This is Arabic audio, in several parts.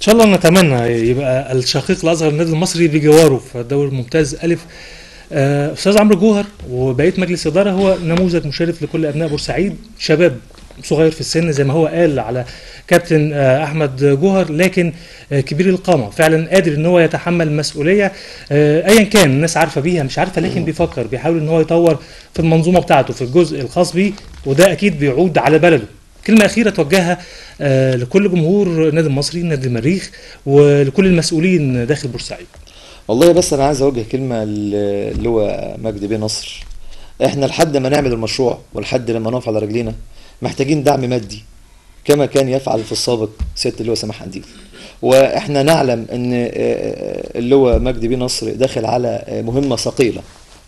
شاء الله نتمنى يبقى الشقيق الاصغر للنادي المصري بجواره في الدوري الممتاز الف. استاذ عمرو جوهر وبقيه مجلس الاداره هو نموذج مشرف لكل ابناء بورسعيد، شباب صغير في السن زي ما هو قال على كابتن احمد جوهر، لكن كبير القامه فعلا قادر ان هو يتحمل مسؤوليه ايا كان الناس عارفه بيها مش عارفه، لكن بيفكر بيحاول ان هو يطور في المنظومه بتاعته في الجزء الخاص بيه، وده اكيد بيعود على بلده. كلمه اخيره توجهها لكل جمهور النادي المصري نادي المريخ ولكل المسؤولين داخل بورسعيد. والله بس انا عايز اوجه كلمه اللي هو مجدي بيه نصر. احنا لحد ما نعمل المشروع ولحد لما نقف على رجلينا محتاجين دعم مادي كما كان يفعل في السابق سياده اللواء سماح قنديل. واحنا نعلم ان اللواء مجدي بيه نصر داخل على مهمه ثقيله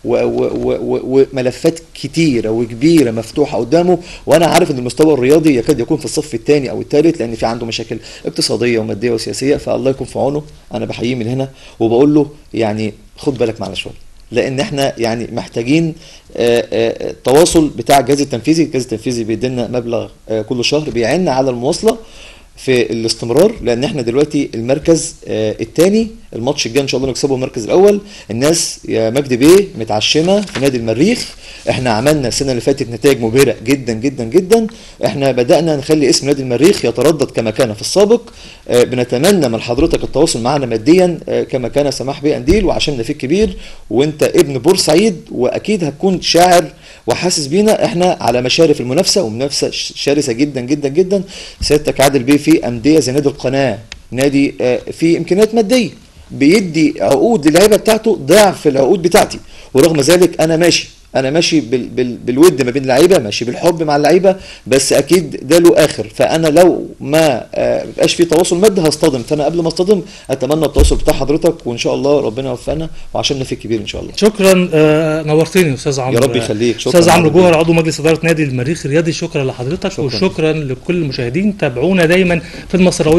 وملفات كتيره وكبيره مفتوحه قدامه، وانا عارف ان المستوى الرياضي يكاد يكون في الصف الثاني او الثالث، لان في عنده مشاكل اقتصاديه وماديه وسياسيه، فالله يكون في عونه. انا بحييه من هنا وبقول له يعني خد بالك معنا شويه، لان احنا يعني محتاجين التواصل بتاع الجهاز التنفيذي. الجهاز التنفيذي بيدينا مبلغ كل شهر بيعيننا على المواصله في الاستمرار، لان احنا دلوقتي المركز الثاني، الماتش الجاي ان شاء الله نكسبه المركز الاول. الناس يا مجدي بيه متعشمه في نادي المريخ. احنا عملنا السنه اللي فاتت نتائج مبهره جدا جدا جدا. احنا بدانا نخلي اسم نادي المريخ يتردد كما كان في السابق. بنتمنى من حضرتك التواصل معنا ماديا كما كان سماح بيه قنديل، وعشان فيك كبير وانت ابن بورسعيد واكيد هتكون شاعر وحاسس بينا. احنا على مشارف المنافسه ومنافسه شرسه جدا جدا جدا. سيادتك عادل بيه في انديه زي نادي القناه، نادي فيه امكانيات ماديه بيدي عقود للعيبه بتاعته ضعف العقود بتاعتي، ورغم ذلك انا ماشي بالود ما بين اللعيبه، ماشي بالحب مع اللعيبه، بس اكيد ده له اخر. فانا لو ما بقاش في تواصل مادي هصطدم، فانا قبل ما اصطدم اتمنى التواصل بتاع حضرتك، وان شاء الله ربنا يوفقنا وعشان في كبير ان شاء الله. شكرا. نورتني استاذ عمرو. يا رب يخليك. استاذ عمرو جوهر عضو مجلس اداره نادي المريخ الرياضي، شكرا لحضرتك. شكرا. وشكرا لكل المشاهدين. تابعونا دايما في المصراويه.